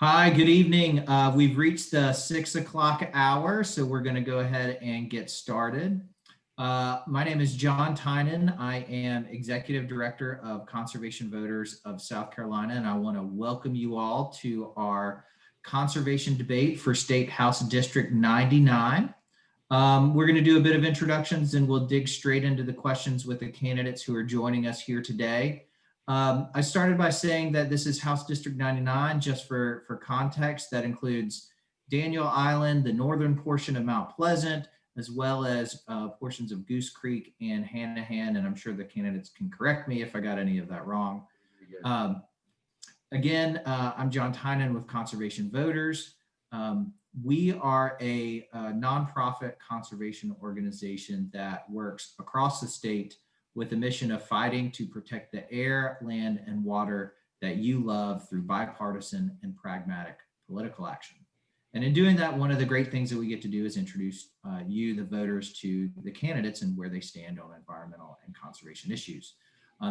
Hi, good evening. We've reached the 6 o'clock hour, so we're going to go ahead and get started. My name is John Tynan. I am Executive Director of Conservation Voters of South Carolina, and I want to welcome you all to our conservation debate for State House District 99. We're going to do a bit of introductions and we'll dig straight into the questions with the candidates who are joining us here today. I started by saying that this is House District 99, just for context. That includes Daniel Island, the northern portion of Mount Pleasant, as well as portions of Goose Creek and Hanahan, and I'm sure the candidates can correct me if I got any of that wrong. Again, I'm John Tynan with Conservation Voters. We are a nonprofit conservation organization that works across the state with a mission of fighting to protect the air, land, and water that you love through bipartisan and pragmatic political action. And in doing that, one of the great things that we get to do is introduce you, the voters, to the candidates and where they stand on environmental and conservation issues.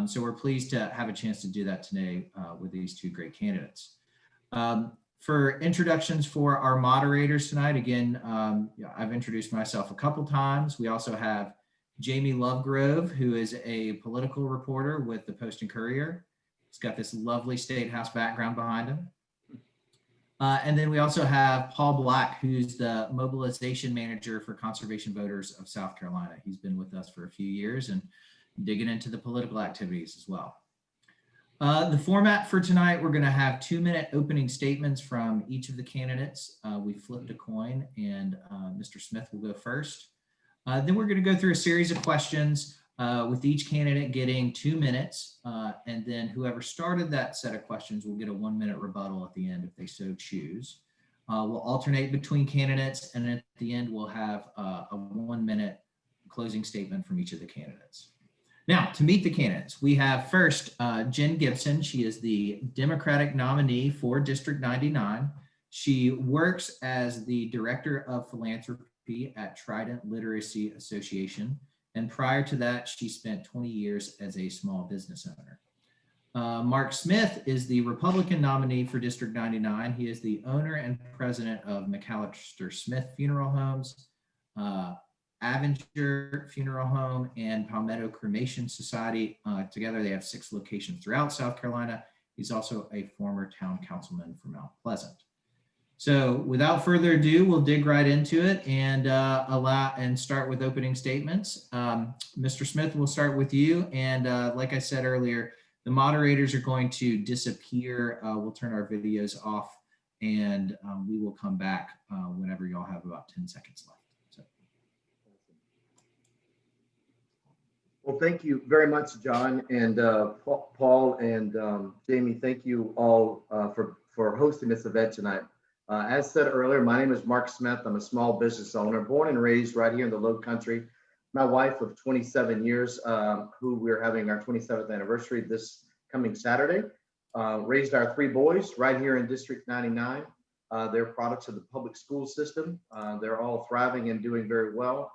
So we're pleased to have a chance to do that today with these two great candidates. For introductions for our moderators tonight, again, I've introduced myself a couple times. We also have Jamie Lovegrove, who is a political reporter with the Post Courier. He's got this lovely State House background behind him. And then we also have Paul Black, who's the mobilization manager for Conservation Voters of South Carolina. He's been with us for a few years and digging into the political activities as well. The format for tonight, we're going to have 2-minute opening statements from each of the candidates. We flipped a coin and Mr. Smith will go first. Then we're going to go through a series of questions with each candidate getting 2 minutes. And then whoever started that set of questions will get a 1-minute rebuttal at the end if they so choose. We'll alternate between candidates, and at the end we'll have a 1-minute closing statement from each of the candidates. Now, to meet the candidates, we have first Jen Gibson. She is the Democratic nominee for District 99. She works as the Director of Philanthropy at Trident Literacy Association. And prior to that, she spent 20 years as a small business owner. Mark Smith is the Republican nominee for District 99. He is the owner and president of McAllister Smith Funeral Homes, Avenger Funeral Home, and Palmetto Cremation Society. Together, they have 6 locations throughout South Carolina. He's also a former town councilman from Mount Pleasant. So without further ado, we'll dig right into it and start with opening statements. Mr. Smith, we'll start with you. And like I said earlier, the moderators are going to disappear. We'll turn our videos off and we will come back whenever y'all have about 10 seconds left. So. Well, thank you very much, John, and Paul and Jamie. Thank you all for hosting this event tonight. As said earlier, my name is Mark Smith. I'm a small business owner, born and raised right here in the Low Country. My wife of 27 years, who we're having our 27th anniversary this coming Saturday, raised our 3 boys right here in District 99. They're products of the public school system. They're all thriving and doing very well.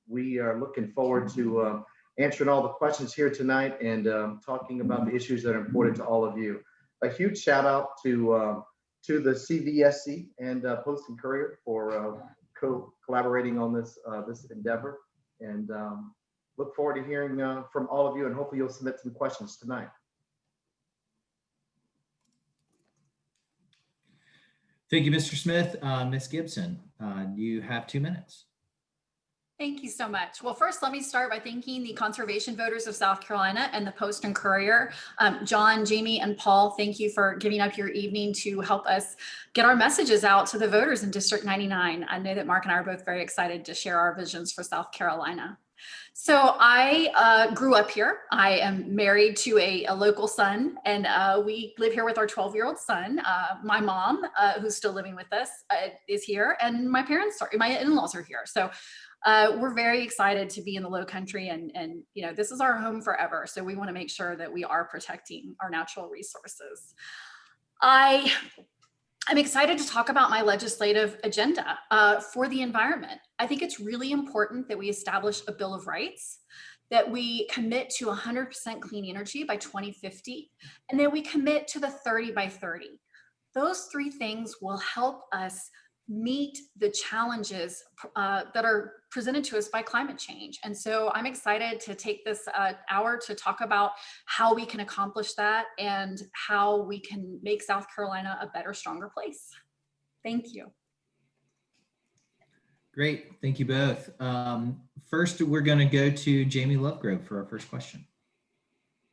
We are looking forward to answering all the questions here tonight and talking about the issues that are important to all of you. A huge shout out to the CVSC and Post Courier for collaborating on this endeavor, and look forward to hearing from all of you, and hopefully you'll submit some questions tonight. Thank you, Mr. Smith. Ms. Gibson, you have 2 minutes. Thank you so much. Well, first, let me start by thanking the Conservation Voters of South Carolina and the Post and Courier. John, Jamie, and Paul, thank you for giving up your evening to help us get our messages out to the voters in District 99. I know that Mark and I are both very excited to share our visions for South Carolina. So I grew up here. I am married to a local son, and we live here with our 12-year-old son. My mom, who's still living with us, is here, and my in-laws are here. So we're very excited to be in the Low Country, and you know, this is our home forever. So we want to make sure that we are protecting our natural resources. I'm excited to talk about my legislative agenda for the environment. I think it's really important that we establish a Bill of Rights, that we commit to 100% clean energy by 2050, and that we commit to the 30 by 30. Those three things will help us meet the challenges that are presented to us by climate change. And so I'm excited to take this hour to talk about how we can accomplish that and how we can make South Carolina a better, stronger place. Thank you. Great, thank you both. First, we're going to go to Jamie Lovegrove for our first question.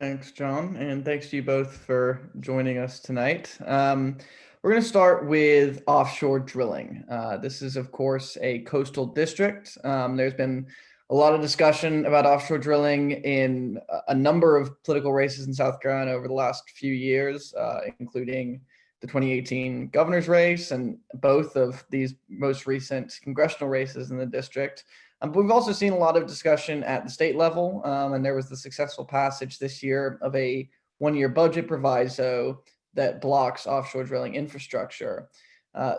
Thanks, John, and thanks to you both for joining us tonight. We're going to start with offshore drilling. This is, of course, a coastal district. There's been a lot of discussion about offshore drilling in a number of political races in South Carolina over the last few years, including the 2018 governor's race and both of these most recent congressional races in the district. But we've also seen a lot of discussion at the state level, and there was the successful passage this year of a one-year budget proviso that blocks offshore drilling infrastructure.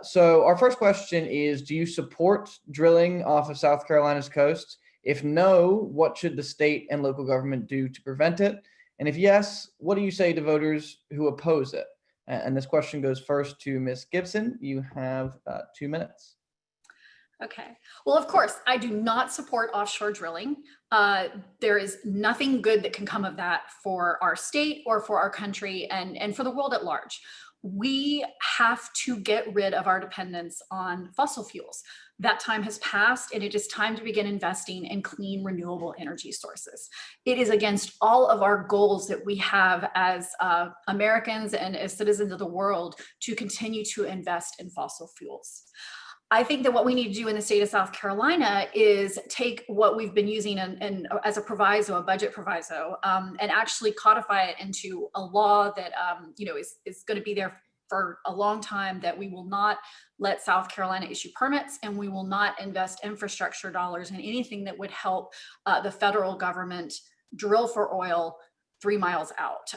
So our first question is, do you support drilling off of South Carolina's coast? If no, what should the state and local government do to prevent it? And if yes, what do you say to voters who oppose it? And this question goes first to Ms. Gibson. You have 2 minutes. Okay. Well, of course, I do not support offshore drilling. There is nothing good that can come of that for our state or for our country and for the world at large. We have to get rid of our dependence on fossil fuels. That time has passed, and it is time to begin investing in clean, renewable energy sources. It is against all of our goals that we have as Americans and as citizens of the world to continue to invest in fossil fuels. I think that what we need to do in the state of South Carolina is take what we've been using as a proviso, a budget proviso, and actually codify it into a law that is going to be there for a long time, that we will not let South Carolina issue permits, and we will not invest infrastructure dollars in anything that would help the federal government drill for oil 3 miles out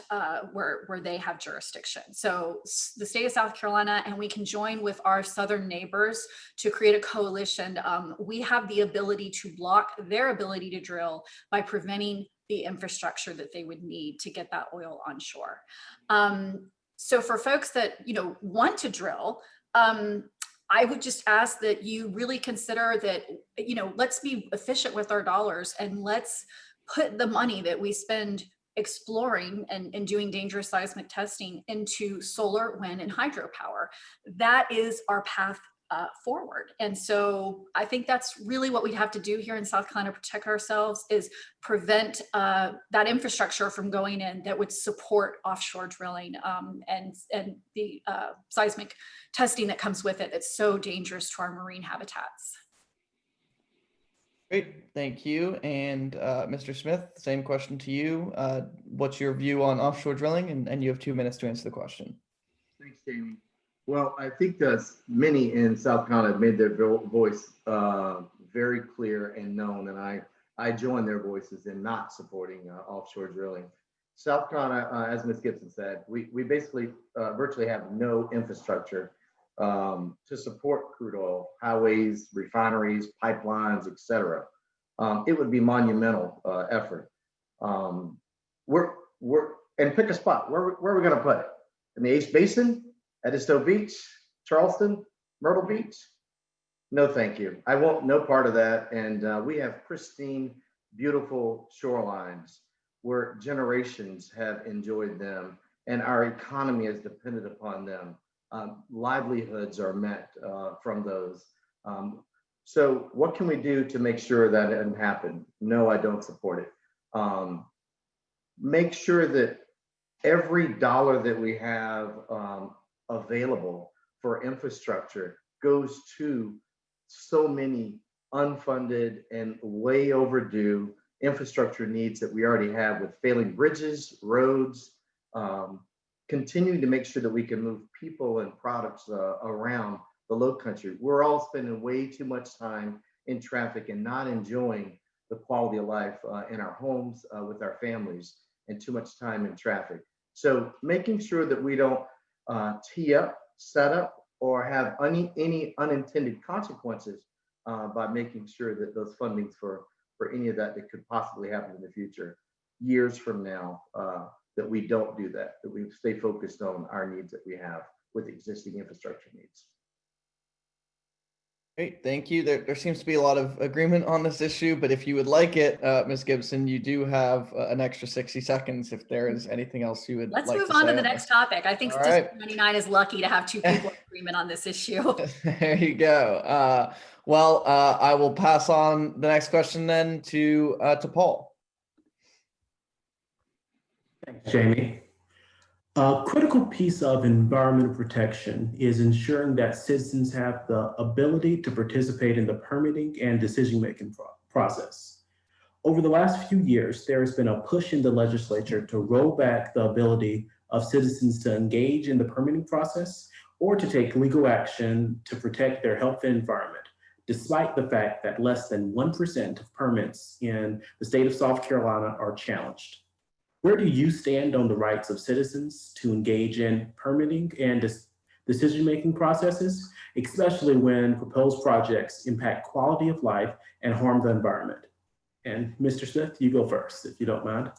where they have jurisdiction. So the state of South Carolina, and we can join with our southern neighbors to create a coalition. We have the ability to block their ability to drill by preventing the infrastructure that they would need to get that oil onshore. So for folks that want to drill, I would just ask that you really consider that, let's be efficient with our dollars, and let's put the money that we spend exploring and doing dangerous seismic testing into solar, wind, and hydropower. That is our path forward. And so I think that's really what we'd have to do here in South Carolina to protect ourselves, is prevent that infrastructure from going in that would support offshore drilling and the seismic testing that comes with it that's so dangerous to our marine habitats. Great, thank you. And Mr. Smith, same question to you. What's your view on offshore drilling? And you have 2 minutes to answer the question. Thanks, Jamie. Well, I think that many in South Carolina have made their voice very clear and known, and I join their voices in not supporting offshore drilling. South Carolina, as Ms. Gibson said, we basically virtually have no infrastructure to support crude oil, highways, refineries, pipelines, etc. It would be monumental effort. And pick a spot. Where are we going to put it? In the East Basin, Edisto Beach, Charleston, Myrtle Beach? No, thank you. I want no part of that. And we have pristine, beautiful shorelines where generations have enjoyed them, and our economy is dependent upon them. Livelihoods are met from those. So what can we do to make sure that it doesn't happen? No, I don't support it. Make sure that every dollar that we have available for infrastructure goes to so many unfunded and way overdue infrastructure needs that we already have, with failing bridges, roads, continuing to make sure that we can move people and products around the low country. We're all spending way too much time in traffic and not enjoying the quality of life in our homes with our families, and too much time in traffic. So making sure that we don't tee up, set up, or have any unintended consequences by making sure that those fundings for any of that could possibly happen in the future, years from now, that we don't do that, that we stay focused on our needs that we have. with existing infrastructure needs. Great, thank you. There seems to be a lot of agreement on this issue, but if you would like it, Ms. Gibson, you do have an extra 60 seconds if there is anything else you would Let's like move to on say to the next topic. I think All District right. 99 is lucky to have two people in agreement on this issue. There you go. I will pass on the next question then to Paul. Thanks, Jamie. A critical piece of environmental protection is ensuring that citizens have the ability to participate in the permitting and decision-making process. Over the last few years, there has been a push in the legislature to roll back the ability of citizens to engage in the permitting process or to take legal action to protect their health and environment, despite the fact that less than 1% of permits in the state of South Carolina are challenged. Where do you stand on the rights of citizens to engage in permitting and decision-making processes, especially when proposed projects impact quality of life and harm the environment? And Mr. Smith, you go first, if you don't mind.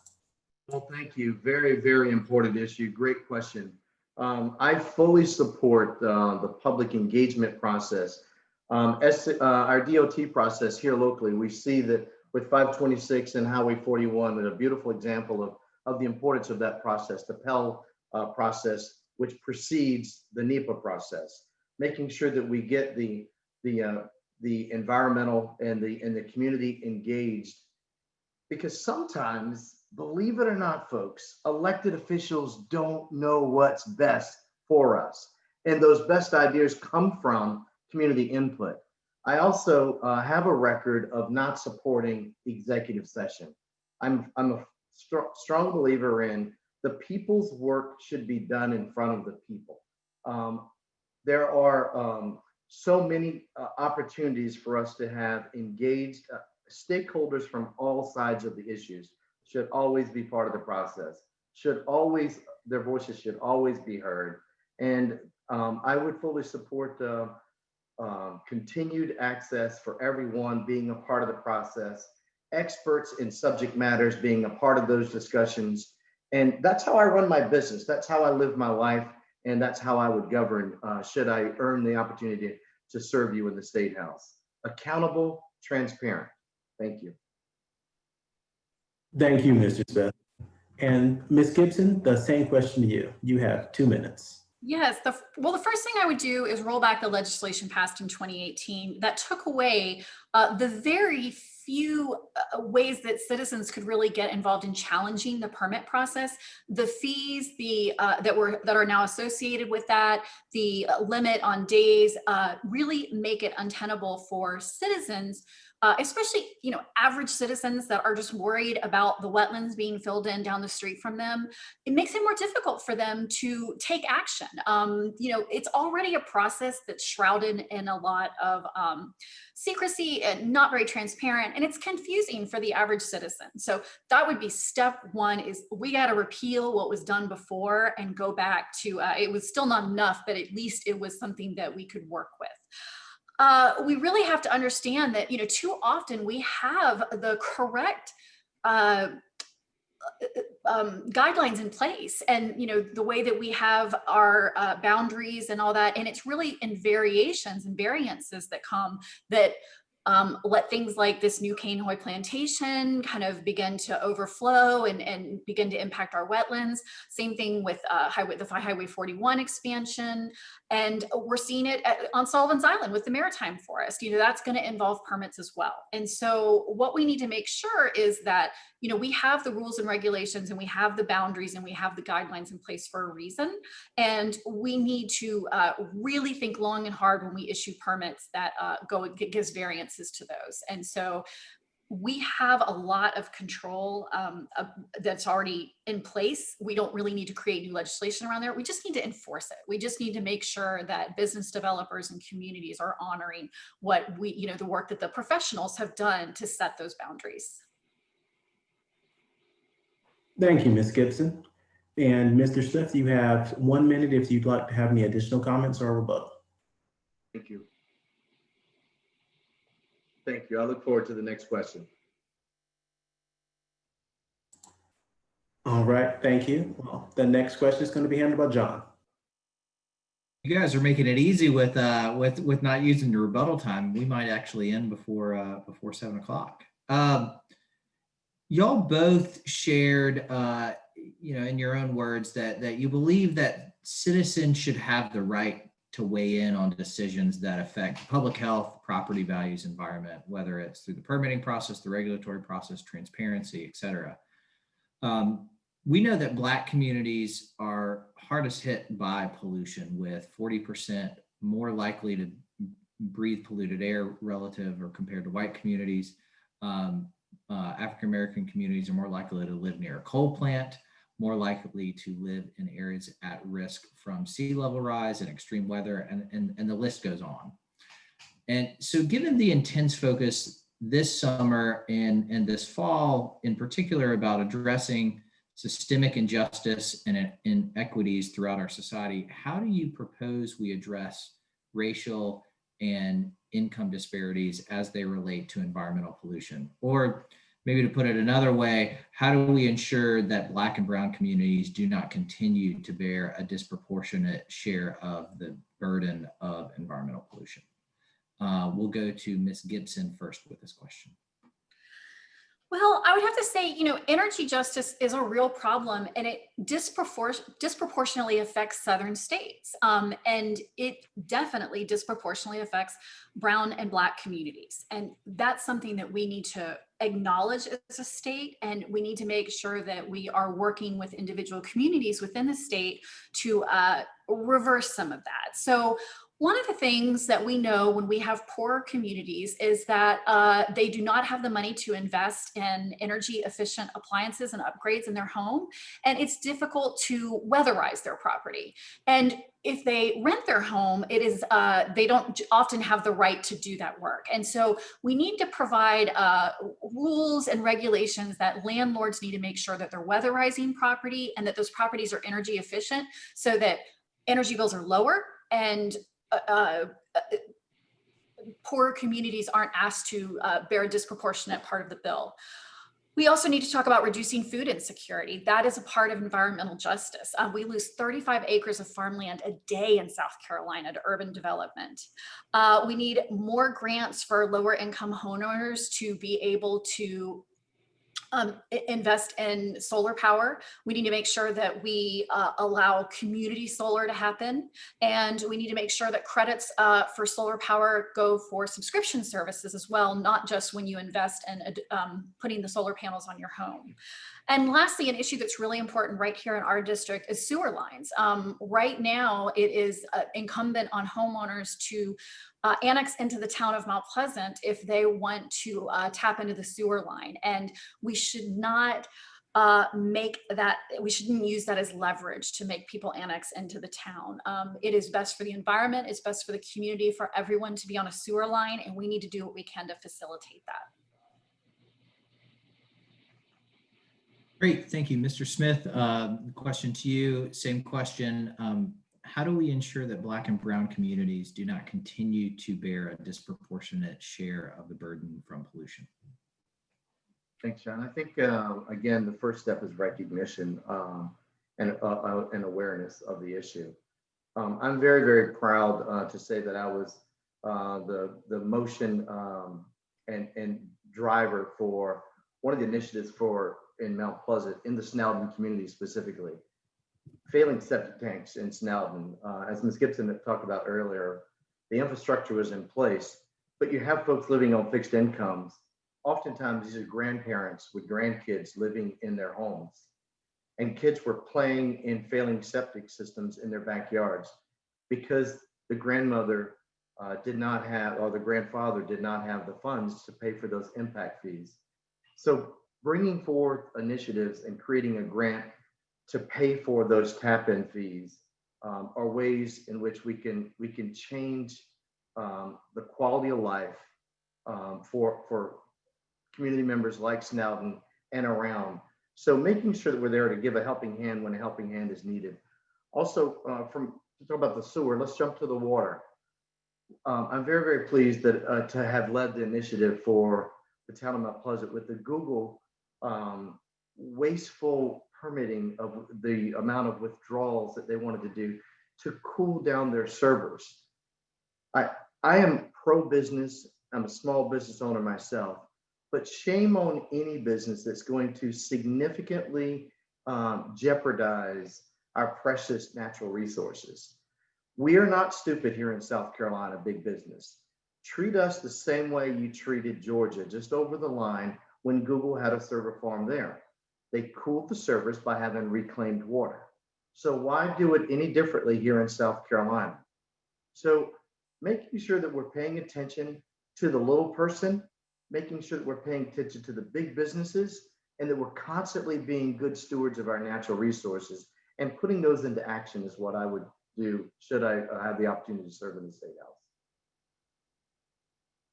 Well, thank you. Very, very important issue. Great question. I fully support the public engagement process. Our DOT process here locally, we see that with 526 and Highway 41, a beautiful example of the importance of that process, the Pell process, which precedes the NEPA process, making sure that we get the environmental and the community engaged. Because sometimes, believe it or not, folks, elected officials don't know what's best for us. And those best ideas come from community input. I also have a record of not supporting executive session. I'm a strong believer in the people's work should be done in front of the people. There are so many opportunities for us to have engaged stakeholders from all sides of the issues should always be part of the process, their voices should always be heard. And I would fully support continued access for everyone being a part of the process, experts in subject matters being a part of those discussions. And that's how I run my business. That's how I live my life. And that's how I would govern should I earn the opportunity to serve you in the State House. Accountable, transparent. Thank you. Thank you, Mr. Smith. And Ms. Gibson, the same question to you. You have 2 minutes. Yes, the first thing I would do is roll back the legislation passed in 2018 that took away the very few ways that citizens could really get involved in challenging the permit process. The fees that are now associated with that, the limit on days really make it untenable for citizens, especially average citizens that are just worried about the wetlands being filled in down the street from them. It makes it more difficult for them to take action. It's already a process that's shrouded in a lot of secrecy and not very transparent, and it's confusing for the average citizen. So that would be step one: is we got to repeal what was done before and go back to it was still not enough, but at least it was something that we could work with. We really have to understand that, too often we have the correct guidelines in place, and the way that we have our boundaries and all that, and it's really in variations and variances that come that let things like this new cane hoy plantation kind of begin to overflow and begin to impact our wetlands. Same thing with Highway 41 expansion. And we're seeing it on Sullivan's Island with the Maritime Forest. That's going to involve permits as well. And so what we need to make sure is that, we have the rules and regulations, and we have the boundaries, and we have the guidelines in place for a reason. And we need to really think long and hard when we issue permits that gives variances to those. And so we have a lot of control that's already in place. We don't really need to create new legislation around there. We just need to enforce it. We just need to make sure that business developers and communities are honoring what the work that the professionals have done to set those boundaries. Thank you, Ms. Gibson. And Mr. Smith, you have 1 minute if you'd like to have any additional comments or rebuttal. Thank you. Thank you. I look forward to the next question. All right, thank you. Well, the next question is going to be handled by John. You guys are making it easy with not using your rebuttal time. We might actually end before 7 o'clock. Y'all both shared, in your own words that you believe that citizens should have the right to weigh in on decisions that affect public health, property values, environment, whether it's through the permitting process, the regulatory process, transparency, et cetera. We know that Black communities are hardest hit by pollution, with 40% more likely to breathe polluted air relative or compared to white communities. African-American communities are more likely to live near a coal plant, more likely to live in areas at risk from sea level rise and extreme weather, and the list goes on. And so given the intense focus this summer and this fall in particular about addressing systemic injustice and inequities throughout our society, how do you propose we address racial and income disparities as they relate to environmental pollution? Or maybe to put it another way, how do we ensure that Black and Brown communities do not continue to bear a disproportionate share of the burden of environmental pollution? We'll go to Ms. Gibson first with this question. Well, I would have to say, energy justice is a real problem, and it disproportionately affects Southern states. And it definitely disproportionately affects Brown and Black communities. And that's something that we need to acknowledge as a state, and we need to make sure that we are working with individual communities within the state to reverse some of that. So one of the things that we know when we have poorer communities is that they do not have the money to invest in energy efficient appliances and upgrades in their home. And it's difficult to weatherize their property. And if they rent their home, it is they don't often have the right to do that work. And so we need to provide rules and regulations that landlords need to make sure that they're weatherizing property and that those properties are energy efficient so that energy bills are lower and poor communities aren't asked to bear a disproportionate part of the bill. We also need to talk about reducing food insecurity. That is a part of environmental justice. We lose 35 acres of farmland a day in South Carolina to urban development. We need more grants for lower income homeowners to be able to invest in solar power. We need to make sure that we allow community solar to happen. And we need to make sure that credits for solar power go for subscription services as well, not just when you invest in putting the solar panels on your home. And lastly, an issue that's really important right here in our district is sewer lines. Right now, it is incumbent on homeowners to annex into the town of Mount Pleasant if they want to tap into the sewer line. And we should not we shouldn't use that as leverage to make people annex into the town. It is best for the environment, it's best for the community, for everyone to be on a sewer line, and we need to do what we can to facilitate that. Great, thank you. Mr. Smith, question to you, same question. How do we ensure that Black and Brown communities do not continue to bear a disproportionate share of the burden from pollution? Thanks, John. I think, again, the first step is recognition and awareness of the issue. I'm very, very proud to say that I was the motion and driver for one of the initiatives in Mount Pleasant, in the Snowden community specifically. Failing septic tanks in Snowden, as Ms. Gibson talked about earlier, the infrastructure was in place, but you have folks living on fixed incomes. Oftentimes, these are grandparents with grandkids living in their homes, and kids were playing in failing septic systems in their backyards because the grandmother did not have, or the grandfather did not have the funds to pay for those impact fees. So bringing forth initiatives and creating a grant to pay for those tap-in fees are ways in which we can change the quality of life for community members like Snowden and around. So making sure that we're there to give a helping hand when a helping hand is needed. Also, to talk about the sewer, let's jump to the water. I'm very, very pleased that to have led the initiative for the town of Mount Pleasant with the Google wasteful permitting of the amount of withdrawals that they wanted to do to cool down their servers. I am pro-business. I'm a small business owner myself, but shame on any business that's going to significantly jeopardize our precious natural resources. We are not stupid here in South Carolina, big business. Treat us the same way you treated Georgia just over the line when Google had a server farm there. They cooled the servers by having reclaimed water. So why do it any differently here in South Carolina? So making sure that we're paying attention to the little person, making sure that we're paying attention to the big businesses, and that we're constantly being good stewards of our natural resources and putting those into action is what I would do should I have the opportunity to serve in the State House.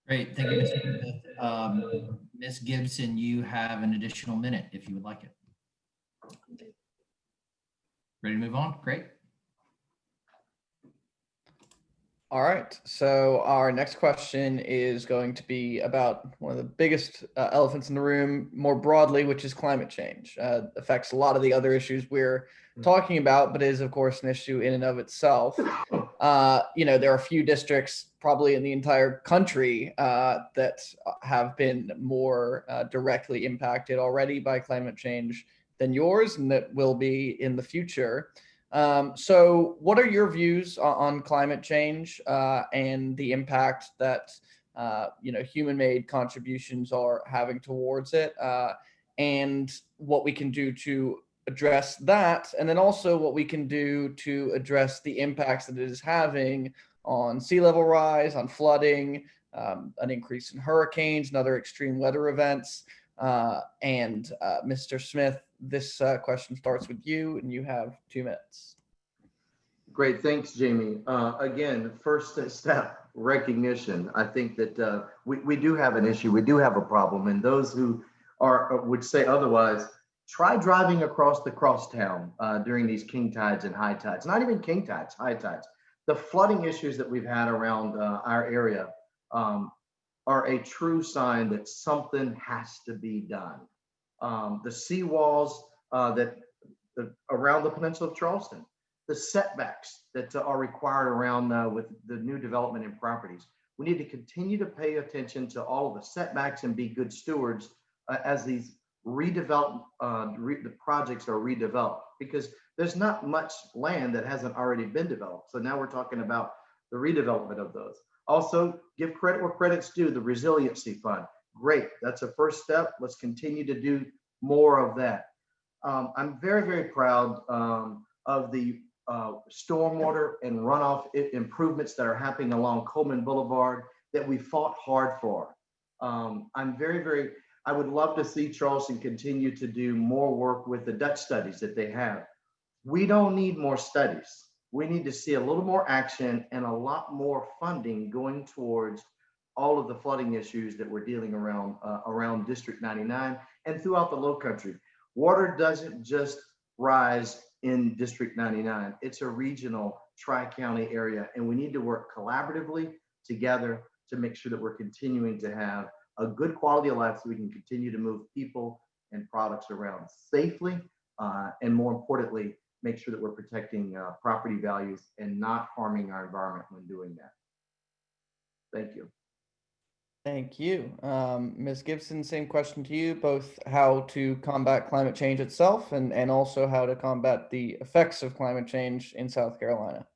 Great, thank you, Mr. Smith. Ms. Gibson, you have an additional minute if you would like it. Ready to move on? Great. All right, so our next question is going to be about one of the biggest elephants in the room more broadly, which is climate change. Affects a lot of the other issues we're talking about, but is of course an issue in and of itself. There are a few districts probably in the entire country that have been more directly impacted already by climate change than yours, and that will be in the future. So what are your views on climate change and the impact that human-made contributions are having towards it, and what we can do to address that, and then also what we can do to address the impacts that it is having on sea level rise, on flooding, an increase in hurricanes and other extreme weather events. And Mr. Smith, this question starts with you, and you have 2 minutes. Great, thanks, Jamie. Again, first step, recognition. I think that we do have an issue, we do have a problem, and those who would say otherwise, try driving across the crosstown during these king tides and high tides. Not even king tides, high tides. The flooding issues that we've had around our area are a true sign that something has to be done. The seawalls that around the peninsula of Charleston, the setbacks that are required around with the new development in properties. We need to continue to pay attention to all of the setbacks and be good stewards as these the projects are redeveloped, because there's not much land that hasn't already been developed. So now we're talking about the redevelopment of those. Also, give credit where credit's due, the resiliency fund. Great, that's a first step. Let's continue to do more of that. I'm very, very proud of the stormwater and runoff improvements that are happening along Coleman Boulevard that we fought hard for. I would love to see Charleston continue to do more work with the Dutch studies that they have. We don't need more studies. We need to see a little more action and a lot more funding going towards all of the flooding issues that we're dealing around District 99 and throughout the Low Country. Water doesn't just rise in District 99. It's a regional tri-county area, and we need to work collaboratively together to make sure that we're continuing to have a good quality of life so we can continue to move people and products around safely, and more importantly, make sure that we're protecting property values and not harming our environment when doing that. Thank you. Thank you. Ms. Gibson, same question to you, both how to combat climate change itself and also how to combat the effects of climate change in South Carolina.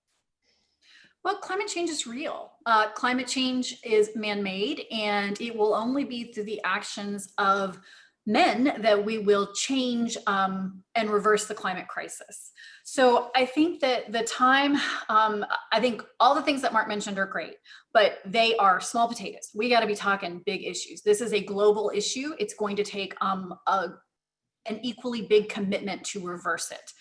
Well, climate change is real. Climate change is man-made, and it will only be through the actions of men that we will change and reverse the climate crisis. So I think that the time, I think all the things that Mark mentioned are great, but they are small potatoes. We got to be talking big issues. This is a global issue. It's going to take an equally big commitment to reverse it.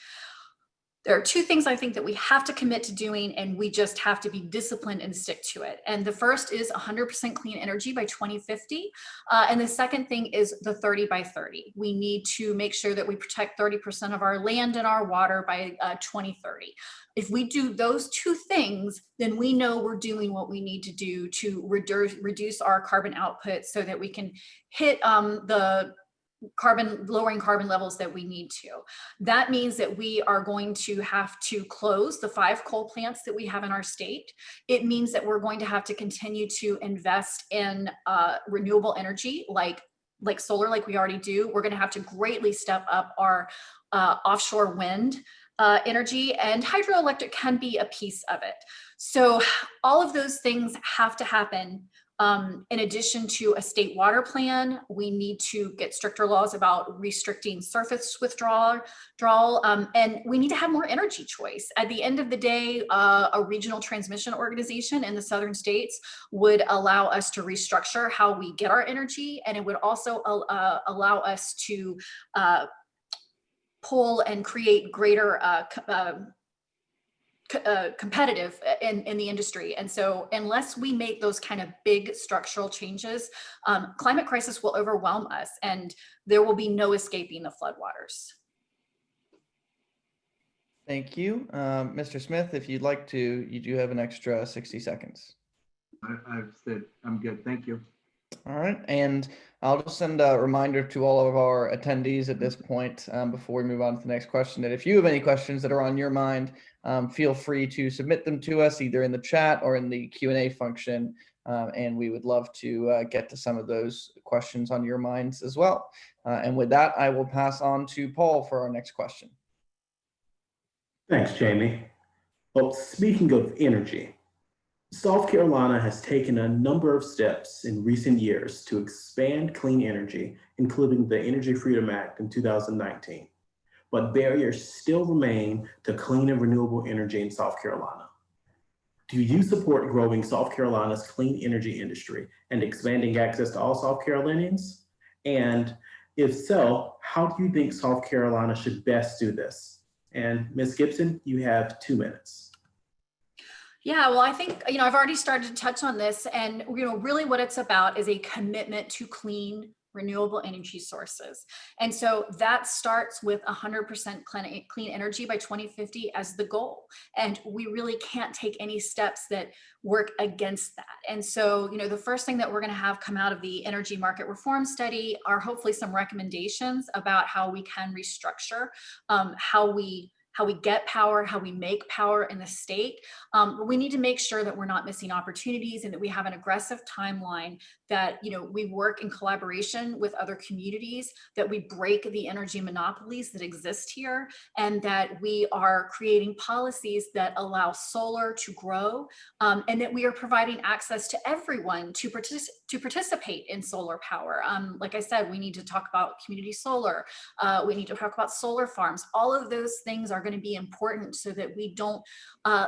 There are 2 things I think that we have to commit to doing, and we just have to be disciplined and stick to it. And the first is 100% clean energy by 2050. And the second thing is the 30 by 30. We need to make sure that we protect 30% of our land and our water by 2030. If we do those 2 things, then we know we're doing what we need to do to reduce our carbon output so that we can hit the lowering carbon levels that we need to. That means that we are going to have to close the 5 coal plants that we have in our state. It means that we're going to have to continue to invest in renewable energy like solar, like we already do. We're going to have to greatly step up our offshore wind energy, and hydroelectric can be a piece of it. So all of those things have to happen. In addition to a state water plan, we need to get stricter laws about restricting surface withdrawal, and we need to have more energy choice. At the end of the day, a regional transmission organization in the southern states would allow us to restructure how we get our energy, and it would also allow us to pull and create greater competitive in the industry. And so unless we make those kind of big structural changes, climate crisis will overwhelm us and there will be no escaping the floodwaters. Thank you. Mr. Smith, if you'd like to, you do have an extra 60 seconds. I've said I'm good. Thank you. All right. And I'll just send a reminder to all of our attendees at this point before we move on to the next question, that if you have any questions that are on your mind, feel free to submit them to us either in the chat or in the Q&A function. And we would love to get to some of those questions on your minds as well. And with that, I will pass on to Paul for our next question. Thanks, Jamie. Well, speaking of energy, South Carolina has taken a number of steps in recent years to expand clean energy, including the Energy Freedom Act in 2019. But barriers still remain to clean and renewable energy in South Carolina. Do you support growing South Carolina's clean energy industry and expanding access to all South Carolinians? And if so, how do you think South Carolina should best do this? And Ms. Gibson, you have 2 minutes. Yeah, well, I think, I've already started to touch on this, and, really what it's about is a commitment to clean, renewable energy sources. And so that starts with 100% clean energy by 2050 as the goal. And we really can't take any steps that work against that. And so, the first thing that we're going to have come out of the energy market reform study are hopefully some recommendations about how we can restructure how we get power, how we make power in the state. But we need to make sure that we're not missing opportunities and that we have an aggressive timeline, that we work in collaboration with other communities, that we break the energy monopolies that exist here, and that we are creating policies that allow solar to grow, and that we are providing access to everyone to participate in solar power. Like I said, we need to talk about community solar. We need to talk about solar farms. All of those things are going to be important so that we don't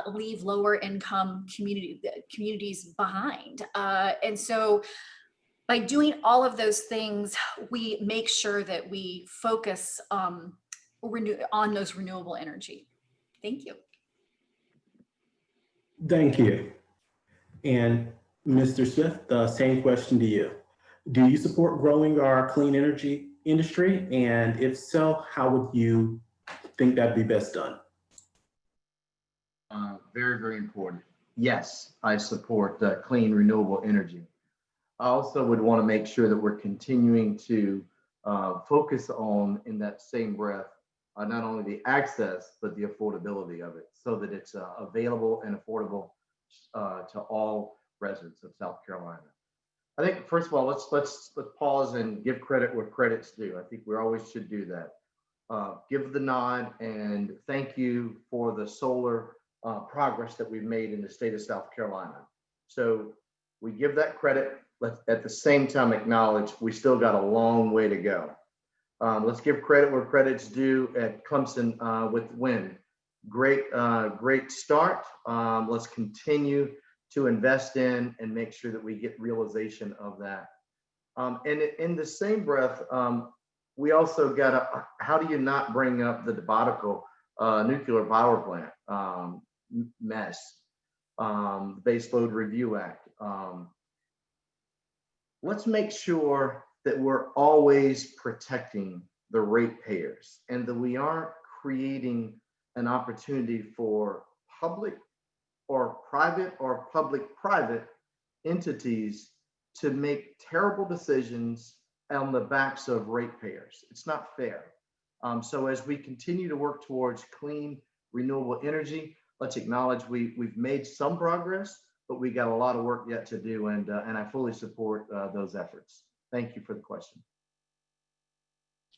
leave lower income communities behind. And so by doing all of those things, we make sure that we focus on those renewable energy. Thank you. Thank you. And Mr. Smith, the same question to you. Do you support growing our clean energy industry? And if so, how would you think that'd be best done? Very, very important. Yes, I support clean, renewable energy. I also would want to make sure that we're continuing to focus on, in that same breath, not only the access, but the affordability of it, so that it's available and affordable to all residents of South Carolina. I think, first of all, let's pause and give credit where credit's due. I think we always should do that. Give the nod and thank you for the solar progress that we've made in the state of South Carolina. So we give that credit. Let's at the same time acknowledge we still got a long way to go. Let's give credit where credit's due at Clemson with wind. Great start. Let's continue to invest in and make sure that we get realization of that. And in the same breath, we also got how do you not bring up the debacle nuclear power plant mess, Baseload Review Act. Let's make sure that we're always protecting the ratepayers and that we aren't creating an opportunity for public or public-private entities to make terrible decisions on the backs of ratepayers. It's not fair. So as we continue to work towards clean, renewable energy, let's acknowledge we've made some progress, but we got a lot of work yet to do, and I fully support those efforts. Thank you for the question.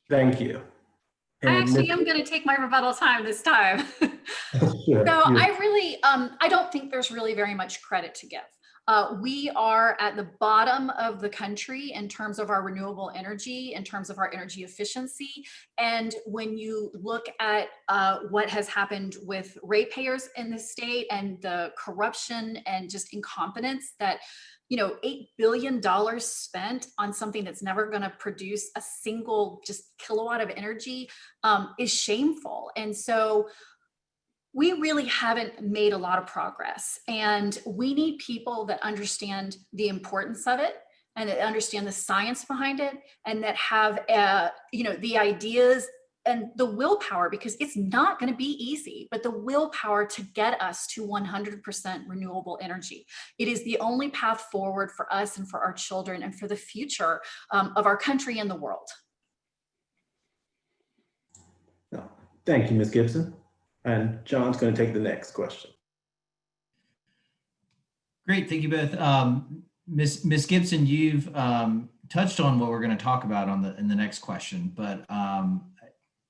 Thank you. I And actually am going to take my rebuttal time this time. Sure, So you- I really, I don't think there's really very much credit to give. We are at the bottom of the country in terms of our renewable energy, in terms of our energy efficiency. And when you look at what has happened with ratepayers in the state and the corruption and just incompetence that, you know, $8 billion spent on something that's never going to produce a single just kilowatt of energy is shameful. And so we really haven't made a lot of progress, and we need people that understand the importance of it and that understand the science behind it and that have, you know, the ideas and the willpower, because it's not going to be easy, but the willpower to get us to 100% renewable energy. It is the only path forward for us and for our children and for the future of our country and the world. No. Thank you, Ms. Gibson. And John's going to take the next question. Great, thank you both. Ms. Gibson, you've touched on what we're going to talk about in the next question, but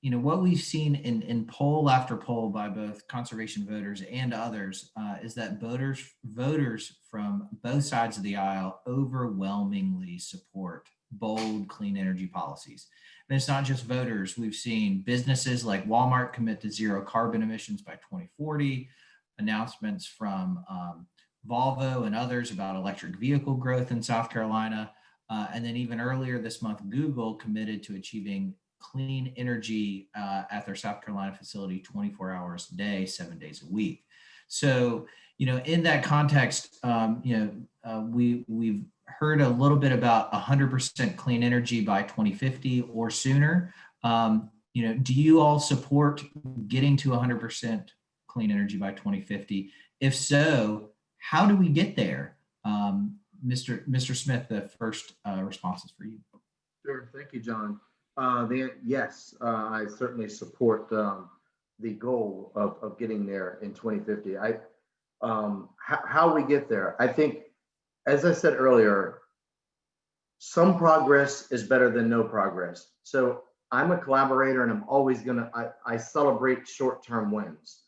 you know, what we've seen in poll after poll by both conservation voters and others is that voters from both sides of the aisle overwhelmingly support bold clean energy policies. And it's not just voters. We've seen businesses like Walmart commit to zero carbon emissions by 2040, announcements from Volvo and others about electric vehicle growth in South Carolina. And then even earlier this month, Google committed to achieving clean energy at their South Carolina facility 24 hours a day, 7 days a week. So, you know, in that context, you know, we've heard a little bit about 100% clean energy by 2050 or sooner. You know, do you all support getting to 100% clean energy by 2050? If so, how do we get there? Mr. Smith, the first response is for you. Sure, thank you, John. Yes, I certainly support the goal of getting there in 2050. How we get there, I think, as I said earlier, some progress is better than no progress. So I'm a collaborator, and I'm always I celebrate short-term wins.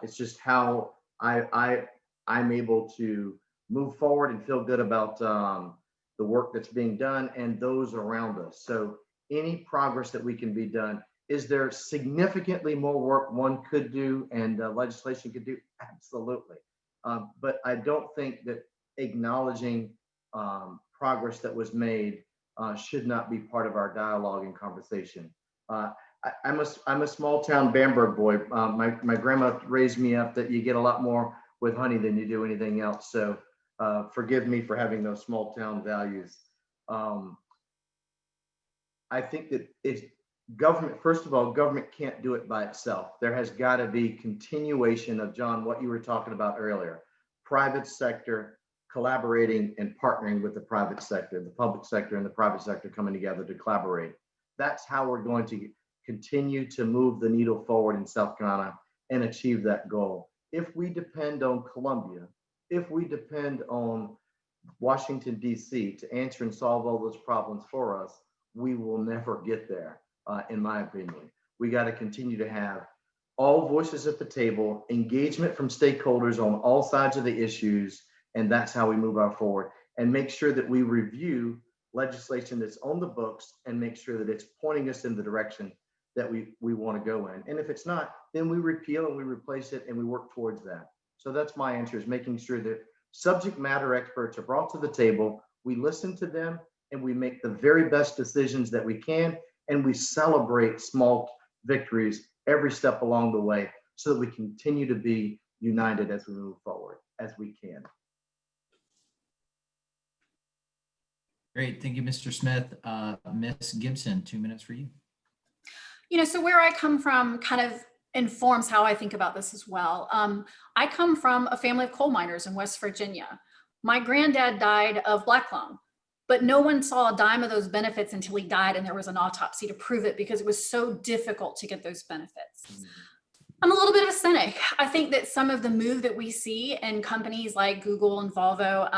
It's just how I'm able to move forward and feel good about the work that's being done and those around us. So any progress that we can be done, is there significantly more work one could do and legislation could do? Absolutely. But I don't think that acknowledging progress that was made should not be part of our dialogue and conversation. I'm a small town Bamberg boy. My grandma raised me up that you get a lot more with honey than you do anything else. So forgive me for having those small town values. I think that it's government, first of all, government can't do it by itself. There has got to be continuation of, John, what you were talking about earlier, private sector collaborating and partnering with the private sector, the public sector and the private sector coming together to collaborate. That's how we're going to continue to move the needle forward in South Carolina and achieve that goal. If we depend on Columbia, if we depend on Washington, D.C. to answer and solve all those problems for us, we will never get there, in my opinion. We got to continue to have all voices at the table, engagement from stakeholders on all sides of the issues, and that's how we move our forward. And make sure that we review legislation that's on the books and make sure that it's pointing us in the direction that we want to go in. And if it's not, then we repeal and we replace it and we work towards that. So that's my answer, is making sure that subject matter experts are brought to the table, we listen to them, and we make the very best decisions that we can, and we celebrate small victories every step along the way so that we continue to be united as we move forward, as we can. Great, thank you, Mr. Smith. Ms. Gibson, 2 minutes for you. You know, so where I come from kind of informs how I think about this as well. I come from a family of coal miners in West Virginia. My granddad died of black lung. but no one saw a dime of those benefits until he died and there was an autopsy to prove it because it was so difficult to get those benefits. I'm a little bit of a cynic. I think that some of the move that we see in companies like Google and Volvo,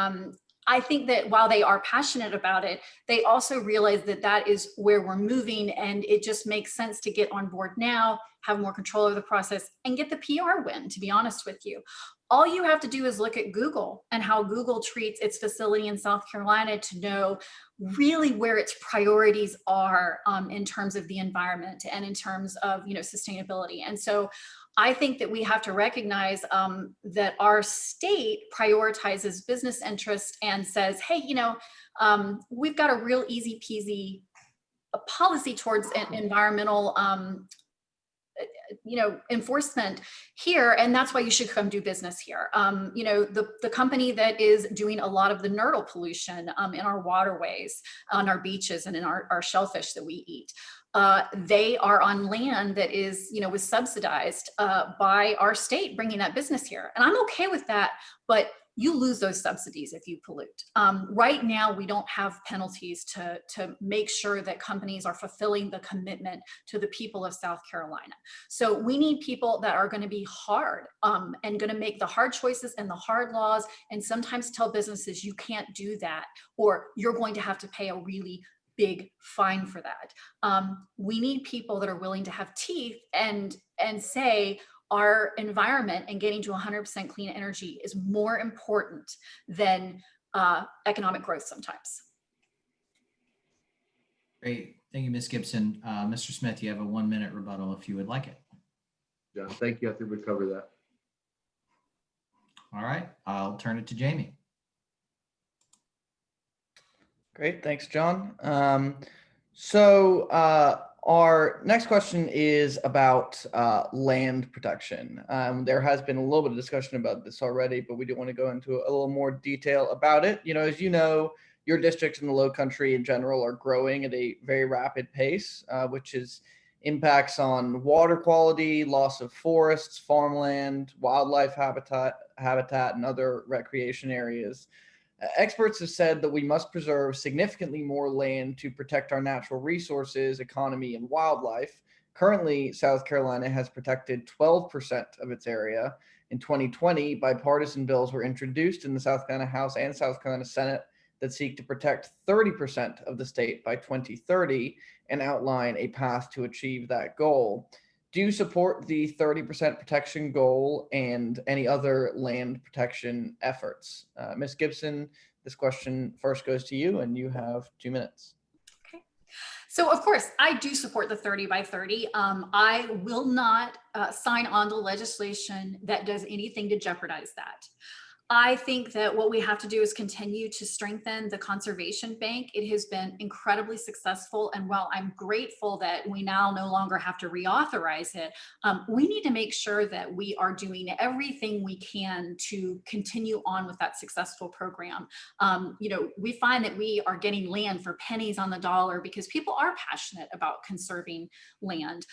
I think that while they are passionate about it, they also realize that that is where we're moving, and it just makes sense to get on board now, have more control over the process, and get the PR win, to be honest with you. All you have to do is look at Google and how Google treats its facility in South Carolina to know really where its priorities are in terms of the environment and in terms of, sustainability. And so I think that we have to recognize that our state prioritizes business interest and says, hey, we've got a real easy peasy policy towards environmental enforcement here, and that's why you should come do business here. The company that is doing a lot of the nurdle pollution in our waterways, on our beaches, and in our shellfish that we eat, they are on land that is, was subsidized by our state bringing that business here. And I'm okay with that, but you lose those subsidies if you pollute. Right now, we don't have penalties to make sure that companies are fulfilling the commitment to the people of South Carolina. So we need people that are going to be hard and going to make the hard choices and the hard laws, and sometimes tell businesses you can't do that, or you're going to have to pay a really big fine for that. We need people that are willing to have teeth and say, our environment and getting to 100% clean energy is more important than economic growth sometimes. Great. Thank you, Ms. Gibson. Mr. Smith, you have a 1-minute rebuttal if you would like it. Yeah, thank you. I think we covered that. All right. I'll turn it to Jamie. Great. Thanks, John. Our next question is about land protection. There has been a little bit of discussion about this already, but we do want to go into a little more detail about it. As you know, your districts in the Low Country in general are growing at a very rapid pace, which is impacts on water quality, loss of forests, farmland, wildlife habitat, and other recreation areas. Experts have said that we must preserve significantly more land to protect our natural resources, economy, and wildlife. Currently, South Carolina has protected 12% of its area. In 2020, bipartisan bills were introduced in the South Carolina House and South Carolina Senate that seek to protect 30% of the state by 2030 and outline a path to achieve that goal. Do you support the 30% protection goal and any other land protection efforts? Ms. Gibson, this question first goes to you, and you have 2 minutes. Okay. So of course, I do support the 30 by 30. I will not sign on to legislation that does anything to jeopardize that. I think that what we have to do is continue to strengthen the conservation bank. It has been incredibly successful. And while I'm grateful that we now no longer have to reauthorize it, we need to make sure that we are doing everything we can to continue on with that successful program. We find that we are getting land for pennies on the dollar because people are passionate about conserving land.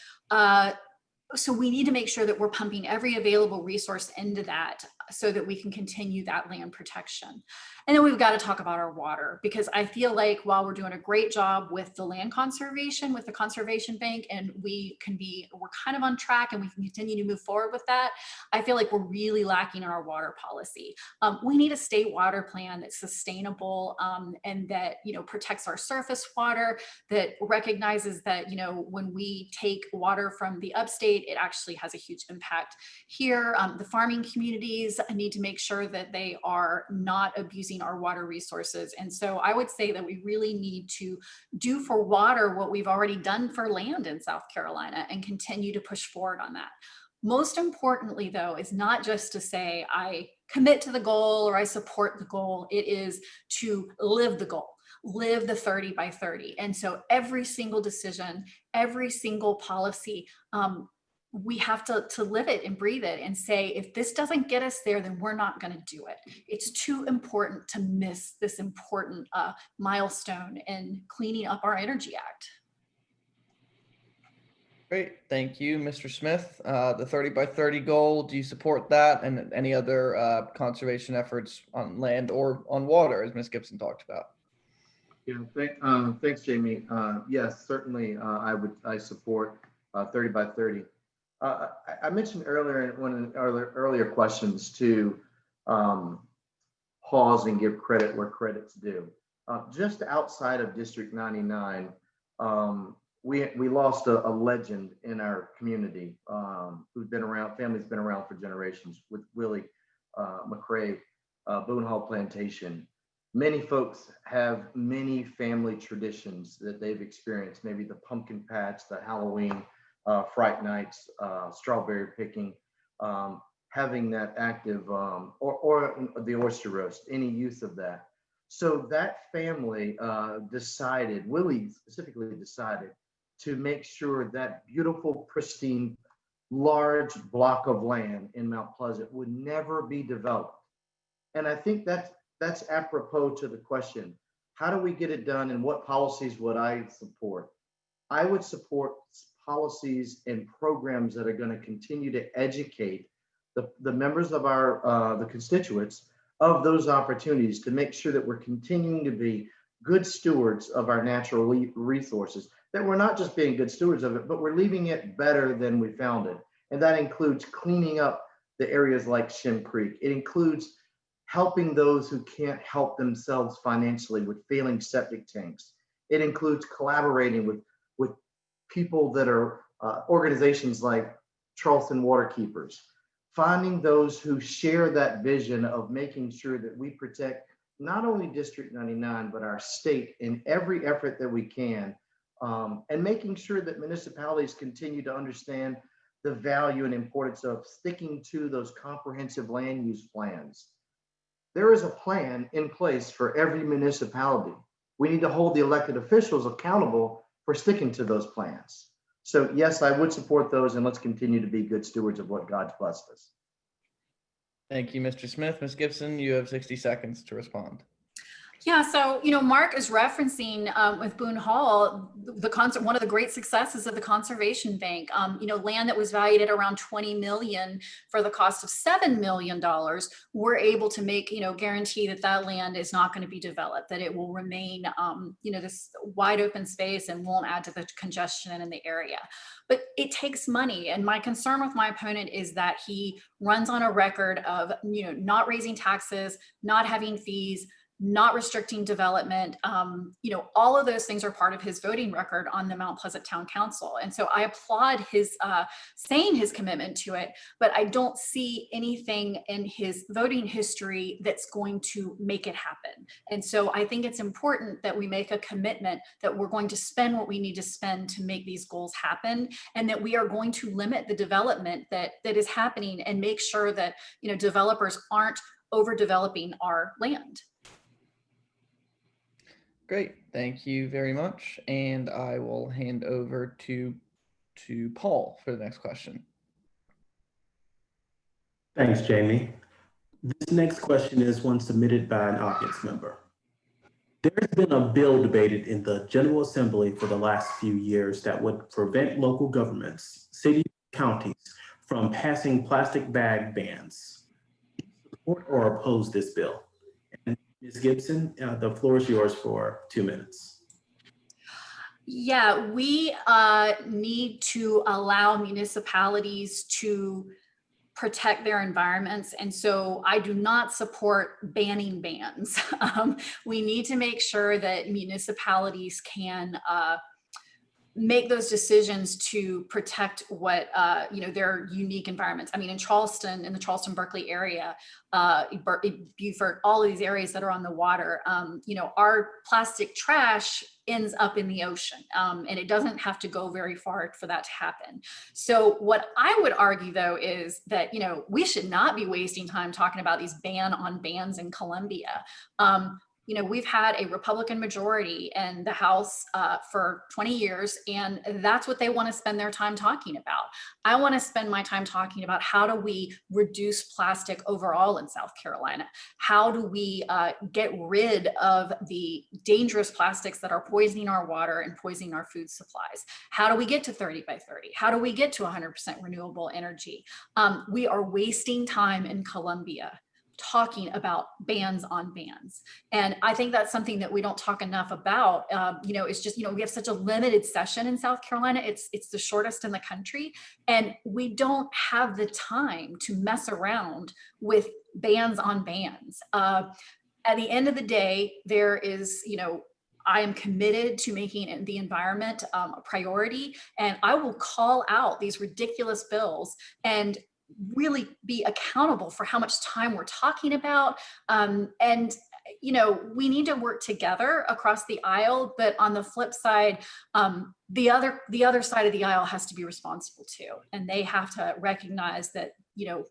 So we need to make sure that we're pumping every available resource into that so that we can continue that land protection. And then we've got to talk about our water, because I feel like while we're doing a great job with the land conservation, with the conservation bank, and we're kind of on track and we can continue to move forward with that, I feel like we're really lacking in our water policy. We need a state water plan that's sustainable and that, protects our surface water, that recognizes that, when we take water from the upstate, it actually has a huge impact here. The farming communities need to make sure that they are not abusing our water resources. And so I would say that we really need to do for water what we've already done for land in South Carolina and continue to push forward on that. Most importantly, though, is not just to say I commit to the goal or I support the goal. It is to live the goal. Live the 30 by 30. And so every single decision, every single policy, we have to live it and breathe it and say, if this doesn't get us there, then we're not going to do it. It's too important to miss this important milestone in cleaning up our Energy Act. Great. Thank you, Mr. Smith. The 30 by 30 goal, do you support that and any other conservation efforts on land or on water, as Ms. Gibson talked about? Yeah, thanks, Jamie. Yes, certainly, I support 30 by 30. I mentioned earlier in one of the earlier questions to um, pause and give credit where credit's due. Just outside of District 99, we lost a legend in our community who's been around, family's been around for generations with Willie McCrae, Boone Hall Plantation. Many folks have many family traditions that they've experienced, maybe the pumpkin patch, the Halloween fright nights, strawberry picking, having that active, or the oyster roast, any use of that. So that family decided, Willie specifically decided, to make sure that beautiful, pristine, large block of land in Mount Pleasant would never be developed. And I think that's apropos to the question, how do we get it done and what policies would I support? I would support policies and programs that are going to continue to educate the members of our the constituents of those opportunities to make sure that we're continuing to be good stewards of our natural resources, that we're not just being good stewards of it, but we're leaving it better than we found it. And that includes cleaning up the areas like Shem Creek. It includes helping those who can't help themselves financially with failing septic tanks. It includes collaborating with people that are organizations like Charleston Waterkeepers, finding those who share that vision of making sure that we protect not only District 99, but our state in every effort that we can, and making sure that municipalities continue to understand the value and importance of sticking to those comprehensive land use plans. There is a plan in place for every municipality. We need to hold the elected officials accountable for sticking to those plans. So yes, I would support those, and let's continue to be good stewards of what God's blessed us. Thank you, Mr. Smith. Ms. Gibson, you have 60 seconds to respond. Yeah, so Mark is referencing with Boone Hall one of the great successes of the Conservation Bank. Land that was valued at around 20 million for the cost of $7 million. We're able to make guarantee that land is not going to be developed, that it will remain this wide open space and won't add to the congestion in the area. But it takes money, and my concern with my opponent is that he runs on a record of not raising taxes, not having fees, not restricting development. All of those things are part of his voting record on the Mount Pleasant Town Council. And so I applaud his saying his commitment to it, but I don't see anything in his voting history that's going to make it happen. And so I think it's important that we make a commitment that we're going to spend what we need to spend to make these goals happen, and that we are going to limit the development that is happening and make sure that developers aren't overdeveloping our land. Great, thank you very much. And I will hand over to Paul for the next question. Thanks, Jamie. This next question is one submitted by an audience member. There's been a bill debated in the General Assembly for the last few years that would prevent local governments, cities, counties from passing plastic bag bans. Do you support or oppose this bill? And Ms. Gibson, the floor is yours for 2 minutes. Yeah, we need to allow municipalities to protect their environments. And so I do not support banning bans. We need to make sure that municipalities can make those decisions to protect what their unique environments. I mean, in the Charleston Berkeley area, Beaufort, all of these areas that are on the water, our plastic trash ends up in the ocean, and it doesn't have to go very far for that to happen. So what I would argue, though, is that we should not be wasting time talking about these ban on bans in Columbia. We've had a Republican majority in the House for 20 years, and that's what they want to spend their time talking about. I want to spend my time talking about how do we reduce plastic overall in South Carolina? How do we get rid of the dangerous plastics that are poisoning our water and poisoning our food supplies? How do we get to 30 by 30? How do we get to 100% renewable energy? We are wasting time in Columbia talking about bans on bans. And I think that's something that we don't talk enough about. It's just, we have such a limited session in South Carolina. It's the shortest in the country. And we don't have the time to mess around with bans on bans. At the end of the day, there is, I am committed to making the environment a priority, and I will call out these ridiculous bills and really be accountable for how much time we're talking about. We need to work together across the aisle, but on the flip side, the other side of the aisle has to be responsible too. And they have to recognize that,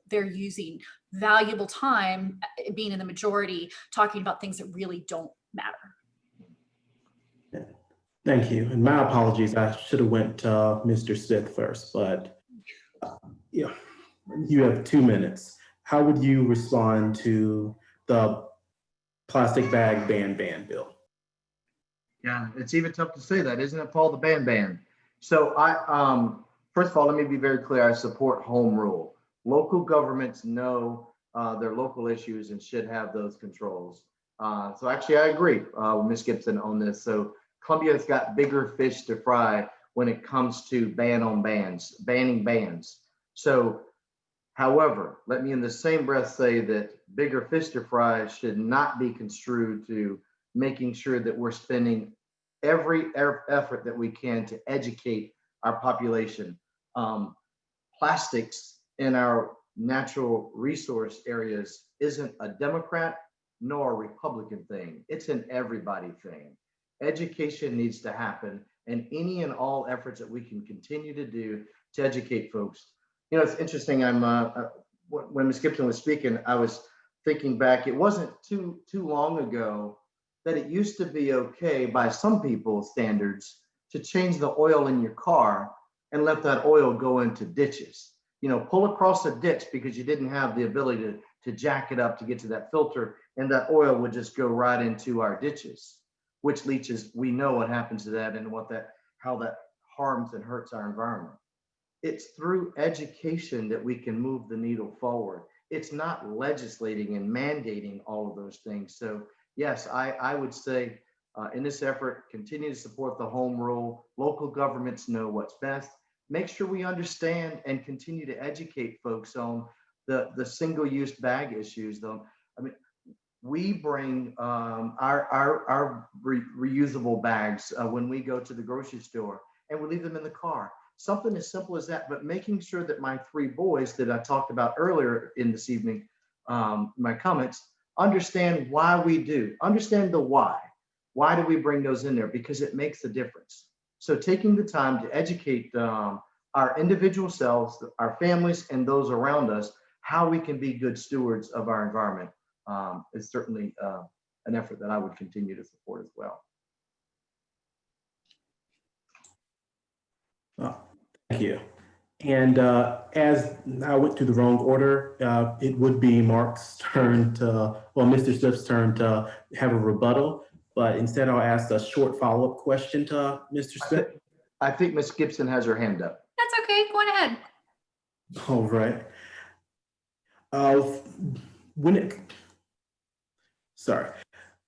they're using valuable time, being in the majority, talking about things that really don't matter. Thank you. And my apologies, I should have went to Mr. Smith first, but yeah, you have 2 minutes. How would you respond to the plastic bag ban bill? Yeah, it's even tough to say that, isn't it, Paul? The ban. So first of all, let me be very clear. I support home rule. Local governments know their local issues and should have those controls. So actually, I agree with Ms. Gibson on this. So Columbia's got bigger fish to fry when it comes to banning bans. So, however, let me in the same breath say that bigger fish to fry should not be construed to making sure that we're spending every effort that we can to educate our population. Plastics in our natural resource areas isn't a Democrat nor a Republican thing. It's an everybody thing. Education needs to happen, and any and all efforts that we can continue to do to educate folks. It's interesting. When Ms. Gibson was speaking, I was thinking back. It wasn't too long ago that it used to be okay by some people's standards to change the oil in your car and let that oil go into ditches. Pull across a ditch because you didn't have the ability to jack it up to get to that filter, and that oil would just go right into our ditches, which leaches, we know what happens to that and how that harms and hurts our environment. It's through education that we can move the needle forward. It's not legislating and mandating all of those things. So yes, I would say in this effort, continue to support the home rule. Local governments know what's best. Make sure we understand and continue to educate folks on the single-use bag issues, though. I mean, we bring our reusable bags when we go to the grocery store, and we leave them in the car. Something as simple as that, but making sure that my 3 boys that I talked about earlier in this evening, my comments, understand why we do. Understand the why. Why do we bring those in there? Because it makes a difference. So taking the time to educate our individual selves, our families, and those around us, how we can be good stewards of our environment is certainly an effort that I would continue to support as well. Thank you. And as I went to the wrong order, it would be Mr. Smith's turn to have a rebuttal, but instead I'll ask a short follow-up question to Mr. Smith. I think Ms. Gibson has her hand up. That's okay. Go on ahead. All right.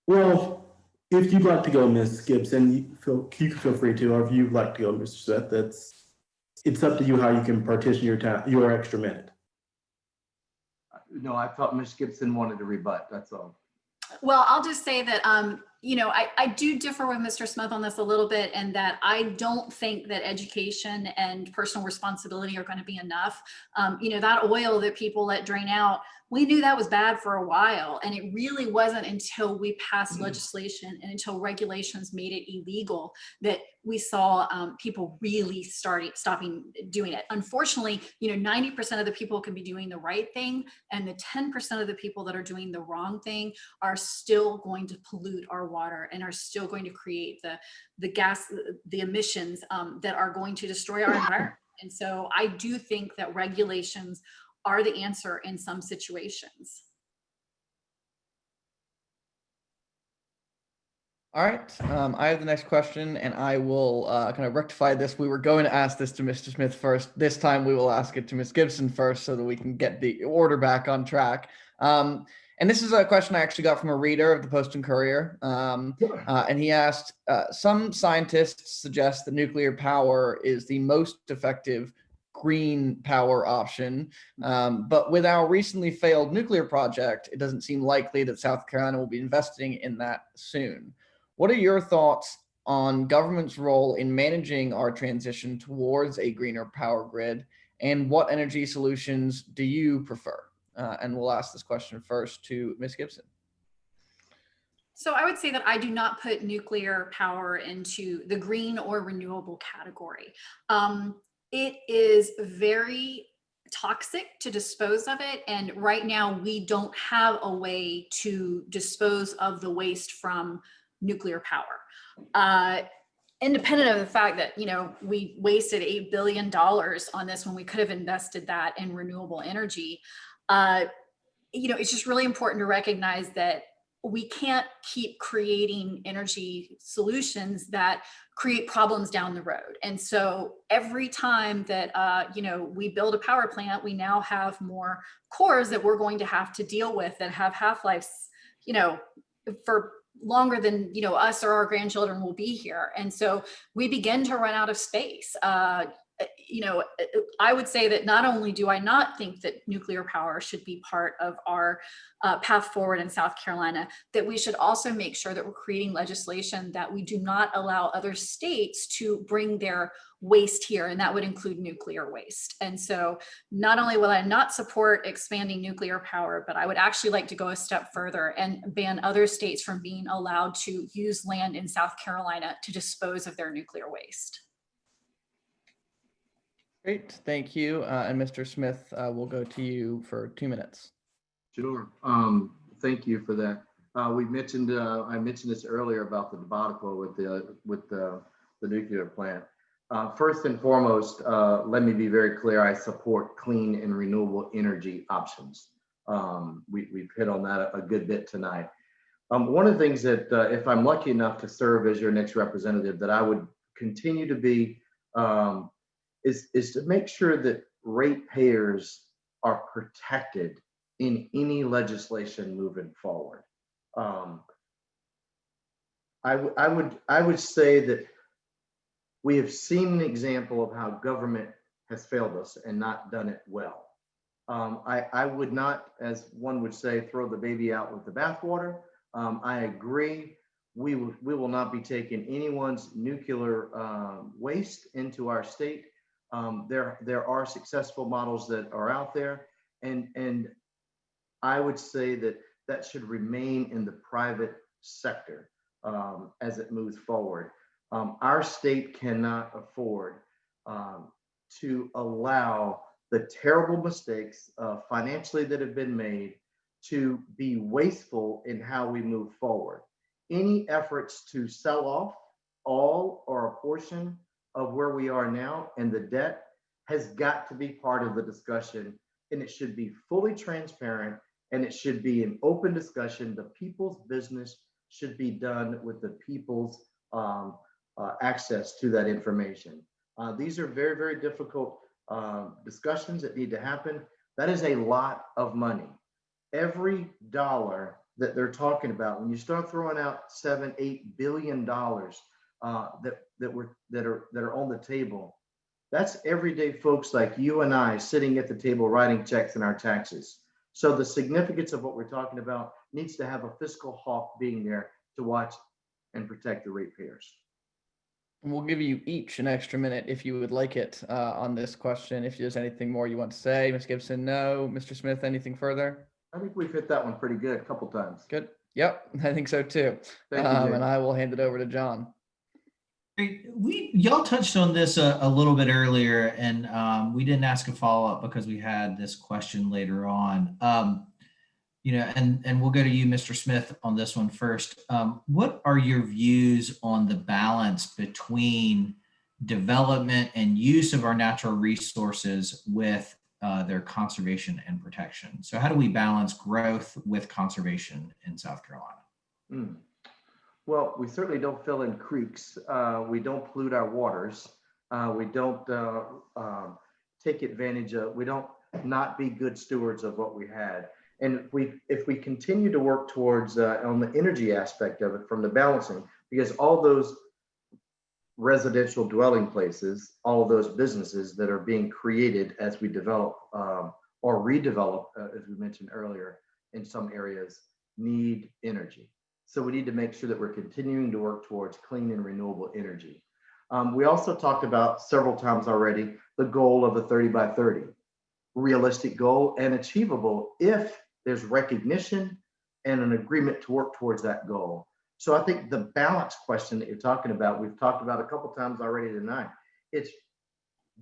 Well, if you'd like to go, Ms. Gibson, you can feel free to, or if you'd like to go, Mr. Smith, it's up to you how you can partition your time, your extra minute. No, I thought Ms. Gibson wanted to rebut, that's all. Well, I'll just say that, I do differ with Mr. Smith on this a little bit, and that I don't think that education and personal responsibility are going to be enough. That oil that people let drain out, we knew that was bad for a while. And it really wasn't until we passed legislation and until regulations made it illegal that we saw people really stopping doing it. Unfortunately, 90% of the people can be doing the right thing, and the 10% of the people that are doing the wrong thing are still going to pollute our water and are still going to create the emissions that are going to destroy our environment. And so I do think that regulations are the answer in some situations. All right, I have the next question, and I will kind of rectify this. We were going to ask this to Mr. Smith first. This time we will ask it to Ms. Gibson first so that we can get the order back on track. And And this is a question I actually got from a reader of the Post and Courier. And he asked, some scientists suggest that nuclear power is the most effective green power option. But with our recently failed nuclear project, it doesn't seem likely that South Carolina will be investing in that soon. What are your thoughts on government's role in managing our transition towards a greener power grid? And what energy solutions do you prefer? And we'll ask this question first to Ms. Gibson. So I would say that I do not put nuclear power into the green or renewable category. It is very toxic to dispose of it. And right now we don't have a way to dispose of the waste from nuclear power. Independent of the fact that, we wasted $8 billion on this when we could have invested that in renewable energy. It's just really important to recognize that we can't keep creating energy solutions that create problems down the road. And so every time that, we build a power plant, we now have more cores that we're going to have to deal with that have half-lives, for longer than, us or our grandchildren will be here. And so we begin to run out of space. I would say that not only do I not think that nuclear power should be part of our path forward in South Carolina, that we should also make sure that we're creating legislation that we do not allow other states to bring their waste here, and that would include nuclear waste. And so not only will I not support expanding nuclear power, but I would actually like to go a step further and ban other states from being allowed to use land in South Carolina to dispose of their nuclear waste. Great, thank you. And Mr. Smith, we'll go to you for 2 minutes. Sure. Thank you for that. I mentioned this earlier about the debacle with the nuclear plant. First and foremost, let me be very clear. I support clean and renewable energy options. We've hit on that a good bit tonight. One of the things that, if I'm lucky enough to serve as your next representative, that I would continue to be is to make sure that ratepayers are protected in any legislation moving forward. I would say that we have seen an example of how government has failed us and not done it well. I would not, as one would say, throw the baby out with the bathwater. I agree. We will not be taking anyone's nuclear waste into our state. There are successful models that are out there, and I would say that should remain in the private sector as it moves forward. Our state cannot afford to allow the terrible mistakes financially that have been made to be wasteful in how we move forward. Any efforts to sell off all or a portion of where we are now and the debt has got to be part of the discussion, and it should be fully transparent, and it should be an open discussion. The people's business should be done with the people's access to that information. These are very, very difficult discussions that need to happen. That is a lot of money. Every dollar that they're talking about, when you start throwing out $7-8 billion that are on the table, that's everyday folks like you and I sitting at the table writing checks in our taxes. So the significance of what we're talking about needs to have a fiscal hawk being there to watch and protect the ratepayers. And we'll give you each an extra minute if you would like it on this question. If there's anything more you want to say, Ms. Gibson, no. Mr. Smith, anything further? I think we've hit that one pretty good a couple times. Good. Yep, I think so too. Thank you, Jay. And I will hand it over to John. Y'all touched on this a little bit earlier, and we didn't ask a follow-up because we had this question later on. And we'll go to you, Mr. Smith, on this one first. What are your views on the balance between development and use of our natural resources with their conservation and protection? So how do we balance growth with conservation in South Carolina? Well, we certainly don't fill in creeks. We don't pollute our waters. We don't take advantage of, we don't not be good stewards of what we had. And if we continue to work towards on the energy aspect of it from the balancing, because all those residential dwelling places, all of those businesses that are being created as we develop or redevelop, as we mentioned earlier, in some areas need energy. So we need to make sure that we're continuing to work towards clean and renewable energy. We also talked about several times already the goal of a 30 by 30, realistic goal and achievable if there's recognition and an agreement to work towards that goal. So I think the balance question that you're talking about, we've talked about a couple times already tonight. It's,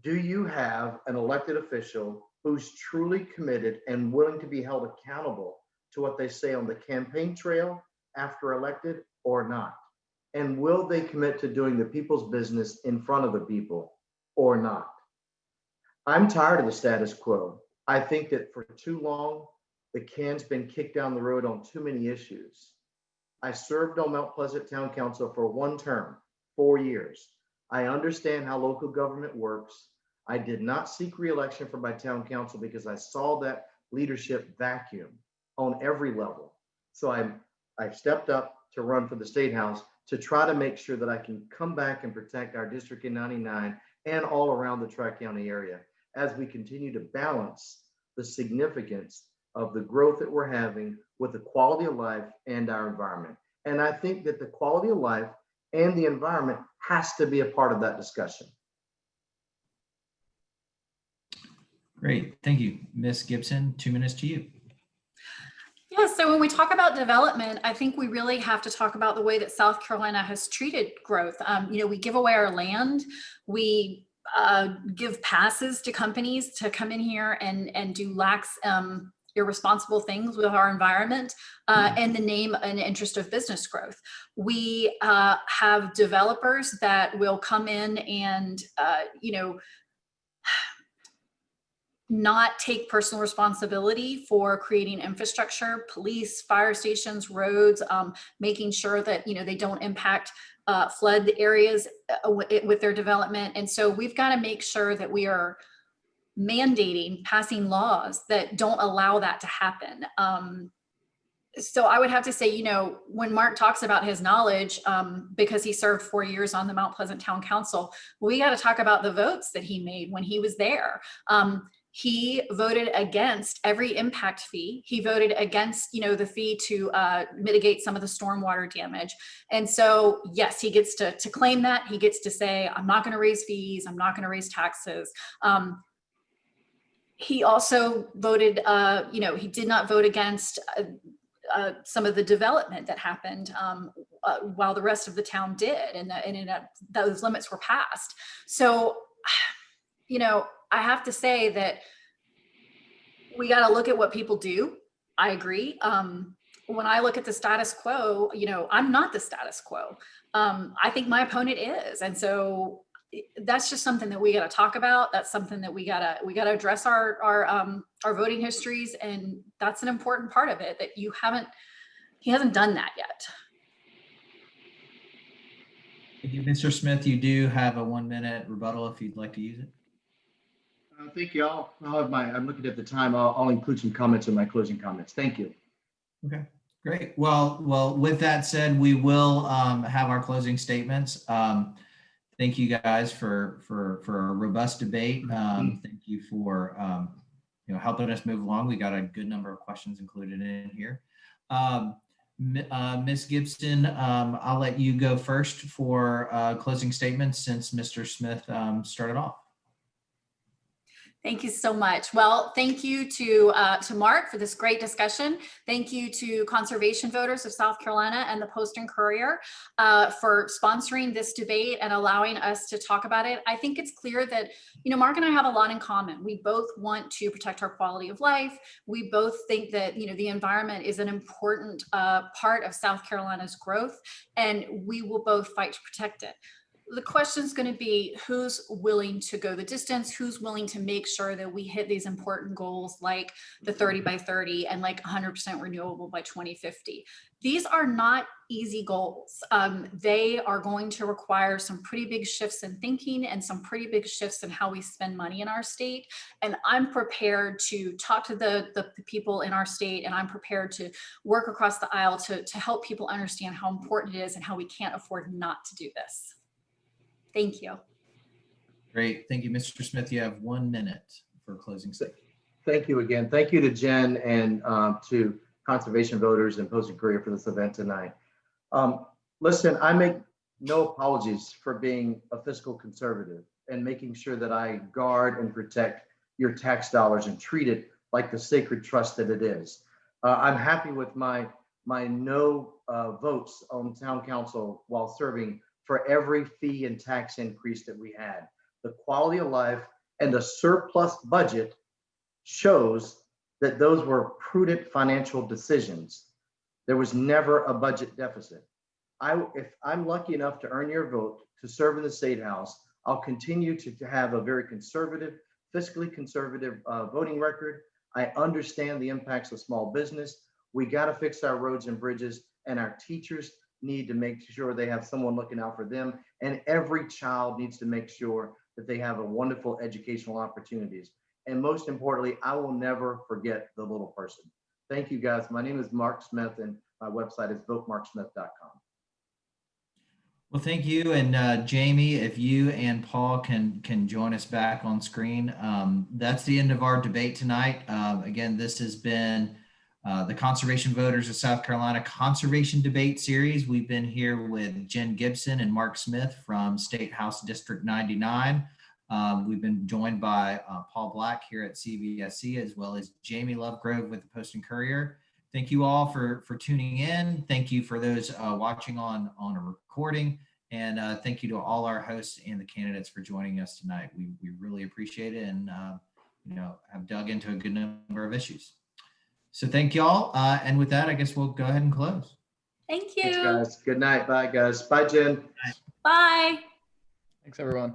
do you have an elected official who's truly committed and willing to be held accountable to what they say on the campaign trail after elected or not? And will they commit to doing the people's business in front of the people or not? I'm tired of the status quo. I think that for too long, the can's been kicked down the road on too many issues. I served on Mount Pleasant Town Council for one term, 4 years. I understand how local government works. I did not seek re-election for my town council because I saw that leadership vacuum on every level. So I stepped up to run for the State House to try to make sure that I can come back and protect our district in 99 and all around the Tri-County area as we continue to balance the significance of the growth that we're having with the quality of life and our environment. And I think that the quality of life and the environment has to be a part of that discussion. Great, thank you. Ms. Gibson, 2 minutes to you. Yeah, so when we talk about development, I think we really have to talk about the way that South Carolina has treated growth. We give away our land, we give passes to companies to come in here and do lax, irresponsible things with our environment in the name and interest of business growth. We have developers that will come in and, not take personal responsibility for creating infrastructure, police, fire stations, roads, making sure that they don't impact flood areas with their development. And so we've got to make sure that we are mandating, passing laws that don't allow that to happen. So I would have to say, when Mark talks about his knowledge, because he served 4 years on the Mount Pleasant Town Council, we got to talk about the votes that he made when he was there. He voted against every impact fee. He voted against, the fee to mitigate some of the stormwater damage. And so, yes, he gets to claim that. He gets to say, I'm not going to raise fees. I'm not going to raise taxes. He also voted, he did not vote against some of the development that happened while the rest of the town did, and those limits were passed. So, I have to say that we got to look at what people do. I agree. When I look at the status quo, I'm not the status quo. I think my opponent is, and so that's just something that we got to talk about. That's something that we gotta address our voting histories, and that's an important part of it that he hasn't done that yet. Thank you, Mr. Smith. You do have a 1-minute rebuttal if you'd like to use it. Thank you. I'm looking at the time. I'll include some comments in my closing comments. Thank you. Okay, great. Well, with that said, we will have our closing statements. Thank you guys for a robust debate. Thank you for helping us move along. We got a good number of questions included in here. Ms. Gibson, I'll let you go first for closing statements since Mr. Smith started off. Thank you so much. Well, thank you to Mark for this great discussion. Thank you to Conservation Voters of South Carolina and the Post and Courier for sponsoring this debate and allowing us to talk about it. I think it's clear that, Mark and I have a lot in common. We both want to protect our quality of life. We both think that, the environment is an important part of South Carolina's growth, and we will both fight to protect it. the question is going to be who's willing to go the distance, who's willing to make sure that we hit these important goals like the 30 by 30 and like 100% renewable by 2050. These are not easy goals. They are going to require some pretty big shifts in thinking and some pretty big shifts in how we spend money in our state. And I'm prepared to talk to the people in our state, and I'm prepared to work across the aisle to help people understand how important it is and how we can't afford not to do this. Thank you. Great. Thank you, Mr. Smith. You have 1 minute for closing statement. Thank you again. Thank you to Jen and to Conservation Voters and Post Courier for this event tonight. Listen, I make no apologies for being a fiscal conservative and making sure that I guard and protect your tax dollars and treat it like the sacred trust that it is. I'm happy with my no votes on town council while serving for every fee and tax increase that we had. The quality of life and the surplus budget shows that those were prudent financial decisions. There was never a budget deficit. If I'm lucky enough to earn your vote to serve in the State House, I'll continue to have a very conservative, fiscally conservative voting record. I understand the impacts of small business. We got to fix our roads and bridges, and our teachers need to make sure they have someone looking out for them. And every child needs to make sure that they have a wonderful educational opportunities. And most importantly, I will never forget the little person. Thank you, guys. My name is Mark Smith, and my website is votemarksmith.com. Well, thank you. And Jamie, if you and Paul can join us back on screen, that's the end of our debate tonight. Again, this has been the Conservation Voters of South Carolina Conservation Debate Series. We've been here with Jen Gibson and Mark Smith from State House District 99. We've been joined by Paul Black here at CVSC, as well as Jamie Lovegrove with the Post and Courier. Thank you all for tuning in. Thank you for those watching on a recording. And thank you to all our hosts and the candidates for joining us tonight. We really appreciate it, and have dug into a good number of issues. So thank y'all. And with that, I guess we'll go ahead and close. Thank you. Thanks, guys. Good night. Bye, guys. Bye, Jen. Bye. Thanks, everyone.